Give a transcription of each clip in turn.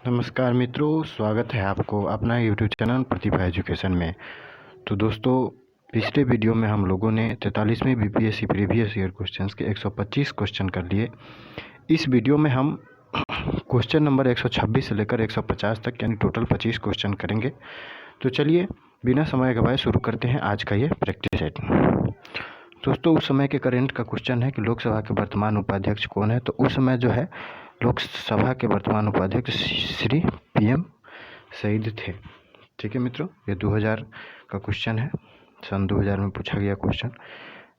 नमस्कार मित्रों, स्वागत है आपको अपना यूट्यूब चैनल प्रतिभा एजुकेशन में। तो दोस्तों, पिछले वीडियो में हम लोगों ने 43वें बीपीएससी प्रीवियस ईयर क्वेश्चंस के 125 क्वेश्चन कर लिए। इस वीडियो में हम क्वेश्चन नंबर 126 से लेकर 150 तक यानी टोटल 25 क्वेश्चन करेंगे। तो चलिए बिना समय गवाए शुरू करते हैं आज का ये प्रैक्टिस सेट। दोस्तों, उस समय के करेंट का क्वेश्चन है कि लोकसभा के वर्तमान उपाध्यक्ष कौन है। तो उस समय जो है लोकसभा के वर्तमान उपाध्यक्ष श्री पीएम सईद थे। ठीक है मित्रों, ये 2000 का क्वेश्चन है, सन 2000 में पूछा गया क्वेश्चन।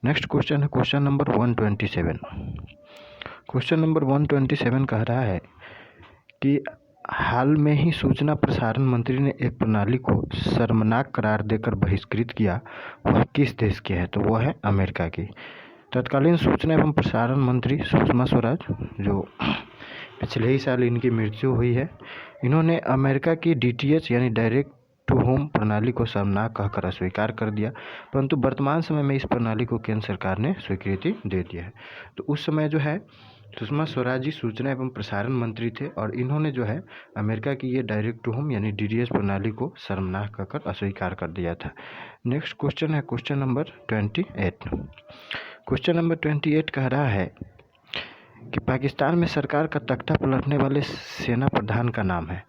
नेक्स्ट क्वेश्चन है क्वेश्चन नंबर 127। क्वेश्चन नंबर 127 कह रहा है कि हाल में ही सूचना प्रसारण मंत्री ने एक प्रणाली को शर्मनाक करार देकर बहिष्कृत किया, वह किस देश की है। तो वह है अमेरिका की। तत्कालीन सूचना एवं प्रसारण मंत्री सुषमा स्वराज, जो पिछले ही साल इनकी मृत्यु हुई है, इन्होंने अमेरिका की डीटीएच यानी डायरेक्ट टू होम प्रणाली को शर्मनाक कहकर अस्वीकार कर दिया, परंतु वर्तमान समय में इस प्रणाली को केंद्र सरकार ने स्वीकृति दे दिया है। तो उस समय जो है सुषमा स्वराज जी सूचना एवं प्रसारण मंत्री थे और इन्होंने जो है अमेरिका की ये डायरेक्ट टू होम यानी डीटीएच प्रणाली को शर्मनाक कहकर अस्वीकार कर दिया था। नेक्स्ट क्वेश्चन है क्वेश्चन नंबर 28। क्वेश्चन नंबर 28 कह रहा है कि पाकिस्तान में सरकार का तख्ता पलटने वाले सेना प्रधान का नाम है।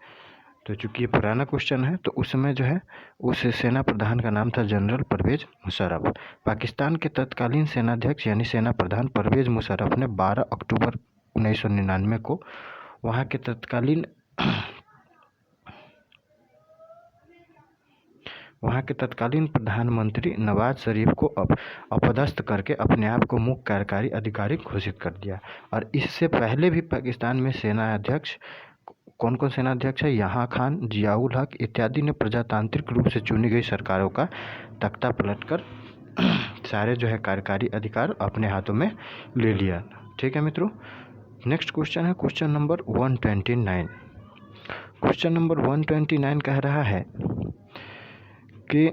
तो चूंकि ये पुराना क्वेश्चन है तो उस समय जो है उस सेना प्रधान का नाम था जनरल परवेज मुशर्रफ। पाकिस्तान के तत्कालीन सेनाध्यक्ष यानी सेना प्रधान परवेज मुशर्रफ ने 12 अक्टूबर 1999 को वहाँ के तत्कालीन प्रधानमंत्री नवाज शरीफ को अपदस्थ करके अपने आप को मुख्य कार्यकारी अधिकारी घोषित कर दिया। और इससे पहले भी पाकिस्तान में सेनाध्यक्ष कौन कौन सेनाध्यक्ष है, यहाँ खान, जियाउल हक इत्यादि ने प्रजातांत्रिक रूप से चुनी गई सरकारों का तख्ता पलटकर सारे जो है कार्यकारी अधिकार अपने हाथों में ले लिया। ठीक है मित्रों, नेक्स्ट क्वेश्चन है क्वेश्चन नंबर 129। क्वेश्चन नंबर 129 कह रहा है कि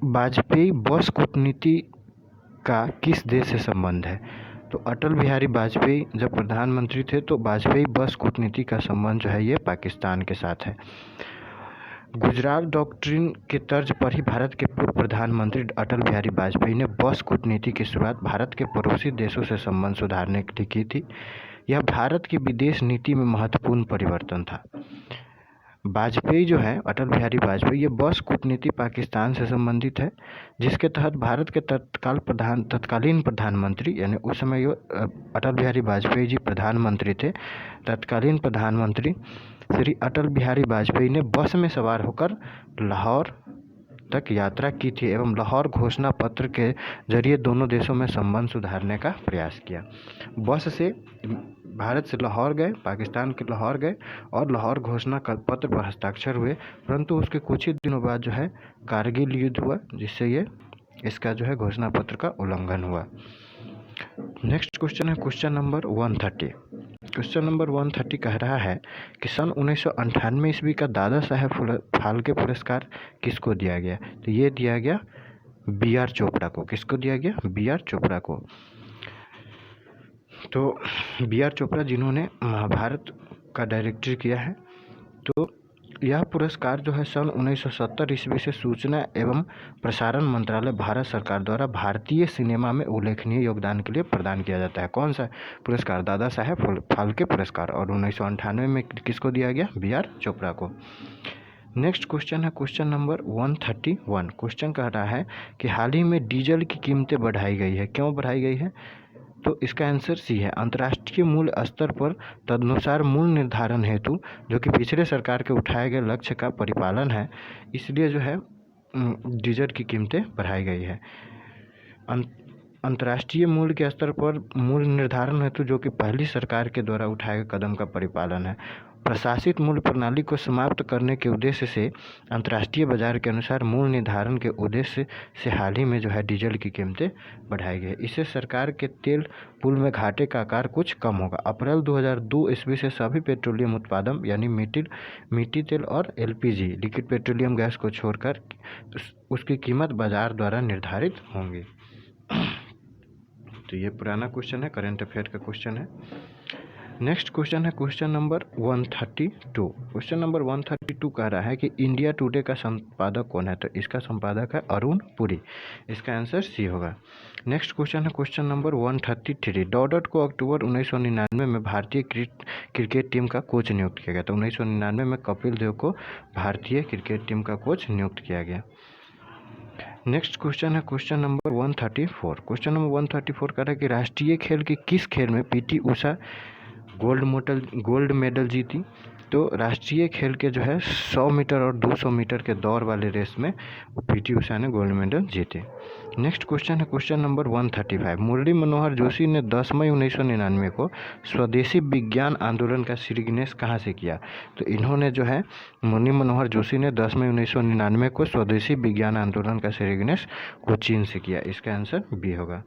वाजपेयी बस कूटनीति का किस देश से संबंध है। तो अटल बिहारी वाजपेयी जब प्रधानमंत्री थे तो वाजपेयी बस कूटनीति का संबंध जो है ये पाकिस्तान के साथ है। गुजरात डॉक्ट्रिन के तर्ज पर ही भारत के पूर्व प्रधानमंत्री अटल बिहारी वाजपेयी ने बस कूटनीति की शुरुआत भारत के पड़ोसी देशों से संबंध सुधारने के लिए की थी। यह भारत की विदेश नीति में महत्वपूर्ण परिवर्तन था। वाजपेयी जो है अटल बिहारी वाजपेयी, ये बस कूटनीति पाकिस्तान से संबंधित है, जिसके तहत भारत के तत्कालीन प्रधानमंत्री यानी उस समय अटल बिहारी वाजपेयी जी प्रधानमंत्री थे, तत्कालीन प्रधानमंत्री श्री अटल बिहारी वाजपेयी ने बस में सवार होकर लाहौर तक यात्रा की थी एवं लाहौर घोषणा पत्र के जरिए दोनों देशों में संबंध सुधारने का प्रयास किया। बस से भारत से लाहौर गए, पाकिस्तान के लाहौर गए और लाहौर घोषणा पत्र पर हस्ताक्षर हुए, परंतु उसके कुछ ही दिनों बाद जो है कारगिल युद्ध हुआ, जिससे इसका जो है घोषणा पत्र का उल्लंघन हुआ। नेक्स्ट क्वेश्चन है क्वेश्चन नंबर 130। क्वेश्चन नंबर 130 कह रहा है कि सन 1998 ईस्वी का दादा साहेब फाल्के पुरस्कार किसको दिया गया। तो ये दिया गया बी.आर. चोपड़ा को। किसको दिया गया? बी.आर. चोपड़ा को। तो बी.आर. चोपड़ा जिन्होंने महाभारत का डायरेक्टर किया है। तो यह पुरस्कार जो है सन 1970 ईस्वी से सूचना एवं प्रसारण मंत्रालय भारत सरकार द्वारा भारतीय सिनेमा में उल्लेखनीय योगदान के लिए प्रदान किया जाता है। कौन सा पुरस्कार? दादा साहेब फाल्के पुरस्कार। और 1998 में किसको दिया गया? बी.आर. चोपड़ा को। नेक्स्ट क्वेश्चन है क्वेश्चन नंबर 131। क्वेश्चन कह रहा है कि हाल ही में डीजल की कीमतें बढ़ाई गई है। क्यों बढ़ाई गई है? तो इसका आंसर सी है, अंतर्राष्ट्रीय मूल्य स्तर पर तदनुसार मूल्य निर्धारण हेतु जो कि पिछले सरकार के उठाए गए लक्ष्य का परिपालन है, इसलिए जो है डीजल की कीमतें बढ़ाई गई है। अंतर्राष्ट्रीय मूल्य के स्तर पर मूल्य निर्धारण हेतु जो कि पहली सरकार के द्वारा उठाए गए कदम का परिपालन है। प्रशासित मूल्य प्रणाली को समाप्त करने के उद्देश्य से अंतर्राष्ट्रीय बाजार के अनुसार मूल्य निर्धारण के उद्देश्य से हाल ही में जो है डीजल की कीमतें बढ़ाई गई। इससे सरकार के तेल पुल में घाटे का आकार कुछ कम होगा। अप्रैल 2002 ईस्वी से सभी पेट्रोलियम उत्पादन यानी मिट्टी तेल और एलपीजी लिक्विड पेट्रोलियम गैस को छोड़कर उसकी कीमत बाजार द्वारा निर्धारित होंगी। तो ये पुराना क्वेश्चन है, करंट अफेयर का क्वेश्चन है। नेक्स्ट क्वेश्चन है क्वेश्चन नंबर 132। क्वेश्चन नंबर 132 कह रहा है कि इंडिया टुडे का संपादक कौन है? तो इसका संपादक है अरुण पुरी। इसका आंसर सी होगा। नेक्स्ट क्वेश्चन है क्वेश्चन नंबर 133। डॉडट को अक्टूबर 1999 में भारतीय क्रिकेट टीम का कोच नियुक्त किया गया। तो 1999 में कपिल देव को भारतीय क्रिकेट टीम का कोच नियुक्त किया गया। नेक्स्ट क्वेश्चन है क्वेश्चन नंबर 134। क्वेश्चन नंबर 134 कह रहा है कि राष्ट्रीय खेल के किस खेल में पीटी उषा गोल्ड मेडल जीती? तो राष्ट्रीय खेल के जो है 100 मीटर और 200 मीटर के दौड़ वाले रेस में पीटी उषा ने गोल्ड मेडल जीते। नेक्स्ट क्वेश्चन है क्वेश्चन नंबर 135। मुरली मनोहर जोशी ने 10 मई 1999 को स्वदेशी विज्ञान आंदोलन का श्रीगणेश कहाँ से किया? तो इन्होंने जो है मुरली मनोहर जोशी ने 10 मई 1999 को स्वदेशी विज्ञान आंदोलन का श्रीगणेश कोचीन से किया। इसका आंसर बी होगा।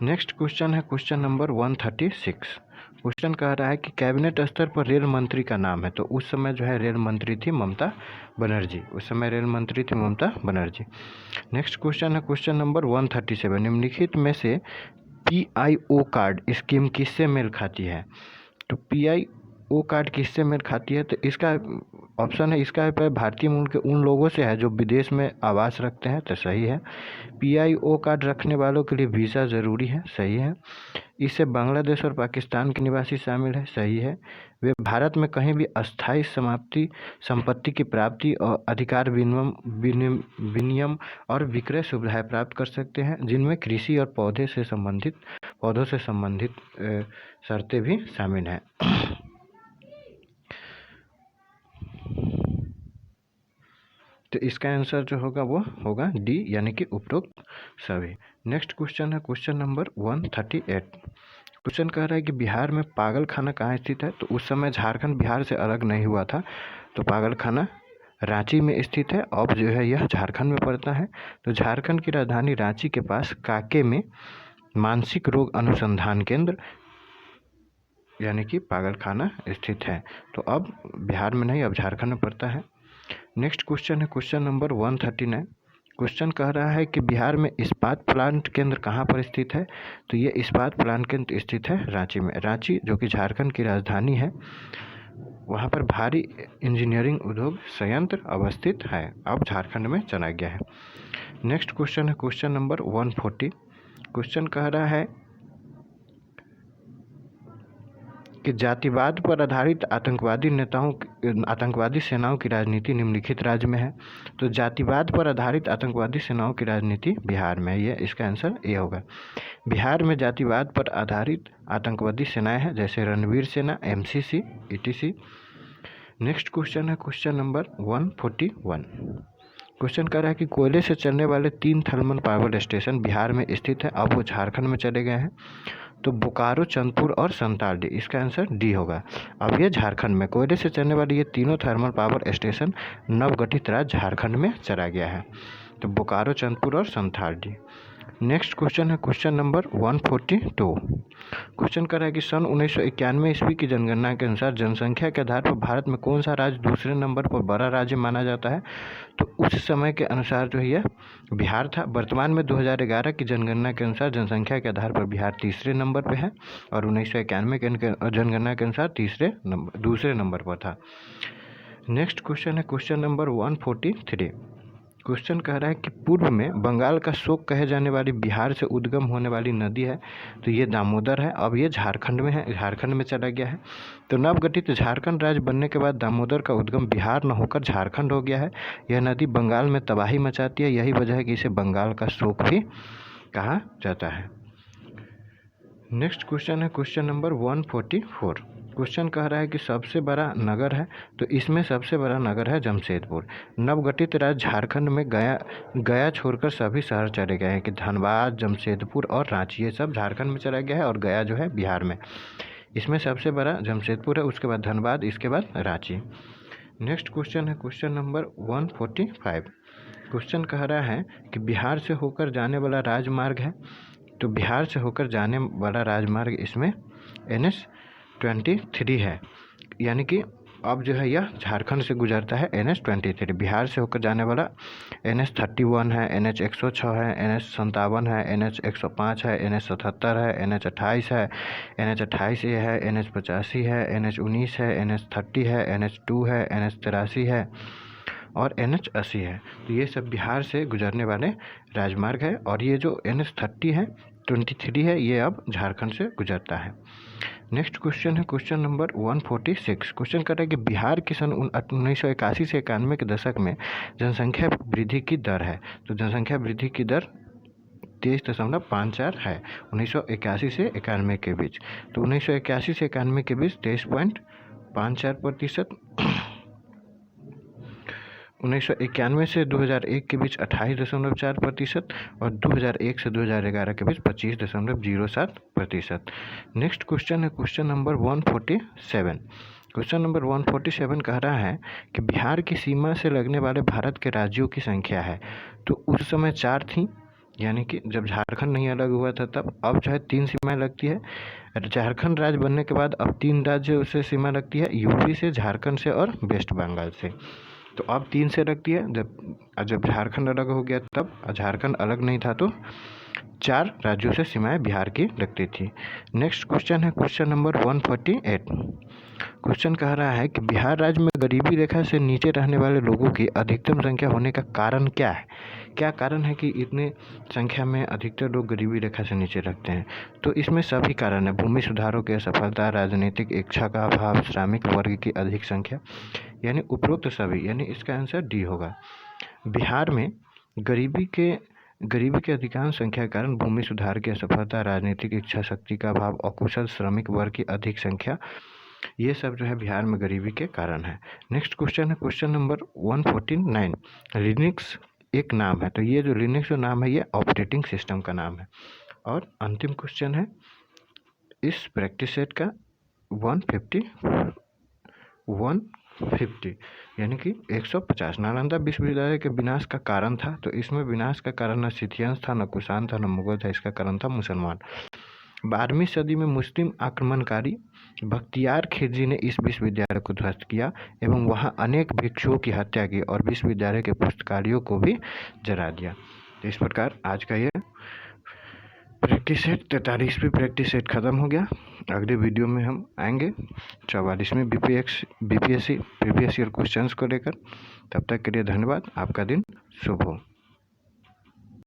नेक्स्ट क्वेश्चन है क्वेश्चन नंबर 136। क्वेश्चन कह रहा है कि कैबिनेट स्तर पर रेल मंत्री का नाम है। तो उस समय जो है रेल मंत्री थी ममता बनर्जी। उस समय रेल मंत्री थी ममता बनर्जी। नेक्स्ट क्वेश्चन है क्वेश्चन नंबर 137। निम्नलिखित में से PIO कार्ड स्कीम किससे मेल खाती है? तो PIO कार्ड किससे मेल खाती है? तो इसका ऑप्शन है, इसका है भारतीय मूल के उन लोगों से है जो विदेश में आवास रखते हैं। तो सही है। PIO कार्ड रखने वालों के लिए वीज़ा ज़रूरी है। सही है। इससे बांग्लादेश और पाकिस्तान के निवासी शामिल है। सही है। वे भारत में कहीं भी अस्थायी संपत्ति की प्राप्ति और अधिकार विनिमय और विक्रय सुविधाएं प्राप्त कर सकते हैं, जिनमें कृषि और पौधों से संबंधित शर्तें भी शामिल हैं। तो इसका आंसर जो होगा वो होगा डी, यानी कि उपरोक्त सभी। नेक्स्ट क्वेश्चन है क्वेश्चन नंबर 138। क्वेश्चन कह रहा है कि बिहार में पागल खाना कहाँ स्थित है? तो उस समय झारखंड बिहार से अलग नहीं हुआ था, तो पागल खाना रांची में स्थित है। अब जो है यह झारखंड में पड़ता है। तो झारखंड की राजधानी रांची के पास काके में मानसिक रोग अनुसंधान केंद्र यानी कि पागल खाना स्थित है। तो अब बिहार में नहीं, अब झारखंड में पड़ता है। नेक्स्ट क्वेश्चन है क्वेश्चन नंबर 139। क्वेश्चन कह रहा है कि बिहार में इस्पात प्लांट केंद्र कहाँ पर स्थित है? तो ये इस्पात प्लांट केंद्र स्थित है रांची में। रांची जो कि झारखंड की राजधानी है, वहाँ पर भारी इंजीनियरिंग उद्योग संयंत्र अवस्थित है। अब झारखंड में चला गया है। नेक्स्ट क्वेश्चन है क्वेश्चन नंबर 140। क्वेश्चन कह रहा है कि जातिवाद पर आधारित आतंकवादी सेनाओं की राजनीति निम्नलिखित राज्य में है। तो जातिवाद पर आधारित आतंकवादी सेनाओं की राजनीति बिहार में है। इसका आंसर ए होगा। बिहार में जातिवाद पर आधारित आतंकवादी सेनाएं हैं, जैसे रणवीर सेना, MCC, ETC। नेक्स्ट क्वेश्चन है क्वेश्चन नंबर 141। क्वेश्चन कह रहा है कि कोयले से चलने वाले 3 थर्मल पावर स्टेशन बिहार में स्थित है। अब वो झारखंड में चले गए हैं। तो बोकारो, चंदपुर और संताल। इसका आंसर डी होगा। अब ये झारखंड में कोयले से चलने वाले ये तीनों थर्मल पावर स्टेशन नवगठित राज्य झारखंड में चला गया है। तो बोकारो, चंदपुर और संताल। नेक्स्ट क्वेश्चन है क्वेश्चन नंबर 142। क्वेश्चन कर रहा है कि सन 1991 ईस्वी की जनगणना के अनुसार जनसंख्या के आधार पर भारत में कौन सा राज्य दूसरे नंबर पर बड़ा राज्य माना जाता है? तो उस समय के अनुसार जो है बिहार था। वर्तमान में 2011 की जनगणना के अनुसार जनसंख्या के आधार पर बिहार तीसरे नंबर पर है और 1991 के जनगणना के अनुसार दूसरे नंबर पर था। नेक्स्ट क्वेश्चन है क्वेश्चन नंबर 143। क्वेश्चन कह रहा है कि पूर्व में बंगाल का शोक कहे जाने वाली बिहार से उद्गम होने वाली नदी है। तो ये दामोदर है। अब ये झारखंड में है, झारखंड में चला गया है। तो नवगठित झारखंड राज्य बनने के बाद दामोदर का उद्गम बिहार न होकर झारखंड हो गया है। यह नदी बंगाल में तबाही मचाती है। यही वजह है कि इसे बंगाल का शोक भी कहा जाता है। नेक्स्ट क्वेश्चन है क्वेश्चन नंबर 144। क्वेश्चन कह रहा है कि सबसे बड़ा नगर है। तो इसमें सबसे बड़ा नगर है जमशेदपुर। नवगठित राज्य झारखंड में गया छोड़कर सभी शहर चले गए हैं कि धनबाद, जमशेदपुर और रांची, ये सब झारखंड में चला गया है और गया जो है बिहार में। इसमें सबसे बड़ा जमशेदपुर है, उसके बाद धनबाद, इसके बाद रांची। नेक्स्ट क्वेश्चन है क्वेश्चन नंबर 145। क्वेश्चन कह रहा है कि बिहार से होकर जाने वाला राजमार्ग है। तो बिहार से होकर जाने वाला राजमार्ग इसमें NH-23 है, यानी कि अब जो है यह झारखंड से गुजरता है NH-23। बिहार से होकर जाने वाला NH-31 है, NH-106 है, NH-57 है, NH-105 है, NH-77 है, NH-28 है, NH-28A है, NH-85 है, NH-19 है, NH-30 है, NH-2 है, NH-83 है और NH-80 है। तो ये सब बिहार से गुजरने वाले राजमार्ग है और ये जो NH-30 है 23 है ये अब झारखंड से गुजरता है। नेक्स्ट क्वेश्चन है क्वेश्चन नंबर 146। क्वेश्चन कर रहा है कि बिहार की सन 1981 से 91 के दशक में जनसंख्या वृद्धि की दर है। तो जनसंख्या वृद्धि की दर 23.54 है 1981 से 91 के बीच। तो 1981 से 91 के बीच 23.54%, 1991 से 2001 के बीच 28.4% और 2001 से 2011 के बीच 25.07%। नेक्स्ट क्वेश्चन है क्वेश्चन नंबर 147। क्वेश्चन नंबर 147 कह रहा है कि बिहार की सीमा से लगने वाले भारत के राज्यों की संख्या है। तो उस समय 4 थी, यानी कि जब झारखंड नहीं अलग हुआ था तब। अब जो है 3 सीमाएं लगती है। झारखंड राज्य बनने के बाद अब 3 राज्य से सीमा लगती है, यूपी से, झारखंड से और वेस्ट बंगाल से। तो अब 3 से लगती है। जब झारखंड अलग हो गया तब, झारखंड अलग नहीं था तो 4 राज्यों से सीमाएं बिहार की लगती थी। नेक्स्ट क्वेश्चन है क्वेश्चन नंबर 148। क्वेश्चन कह रहा है कि बिहार राज्य में गरीबी रेखा से नीचे रहने वाले लोगों की अधिकतम संख्या होने का कारण क्या है। क्या कारण है कि इतने संख्या में अधिकतर लोग गरीबी रेखा से नीचे रखते हैं। तो इसमें सभी कारण है। भूमि सुधारों की असफलता, राजनीतिक इच्छा का अभाव, श्रमिक वर्ग की अधिक संख्या, यानी उपरोक्त सभी, यानी इसका आंसर डी होगा। बिहार में गरीबी के अधिकांश संख्या के कारण भूमि सुधार की असफलता, राजनीतिक इच्छा शक्ति का अभाव, अकुशल श्रमिक वर्ग की अधिक संख्या, ये सब जो है बिहार में गरीबी के कारण है। नेक्स्ट क्वेश्चन है क्वेश्चन नंबर 149। लिनक्स एक नाम है। तो ये जो लिनक्स जो नाम है ये ऑपरेटिंग सिस्टम का नाम है। और अंतिम क्वेश्चन है इस प्रैक्टिस सेट का 150 यानी कि 150 नालंदा विश्वविद्यालय के विनाश का कारण था। तो इसमें विनाश का कारण न सिथियंस था, न कुषाण था, न मुगल था। इसका कारण था मुसलमान। 12वीं सदी में मुस्लिम आक्रमणकारी बख्तियार खिलजी ने इस विश्वविद्यालय को ध्वस्त किया एवं वहां अनेक भिक्षुओं की हत्या की और विश्वविद्यालय के पुस्तकालयों को भी जला दिया। तो इस प्रकार आज का ये प्रैक्टिस सेट 43वीं प्रैक्टिस सेट खत्म हो गया। अगले वीडियो में हम आएंगे 44वें बीपीएससी प्रीवियस ईयर क्वेश्चंस को लेकर। तब तक के लिए धन्यवाद। आपका दिन शुभ हो।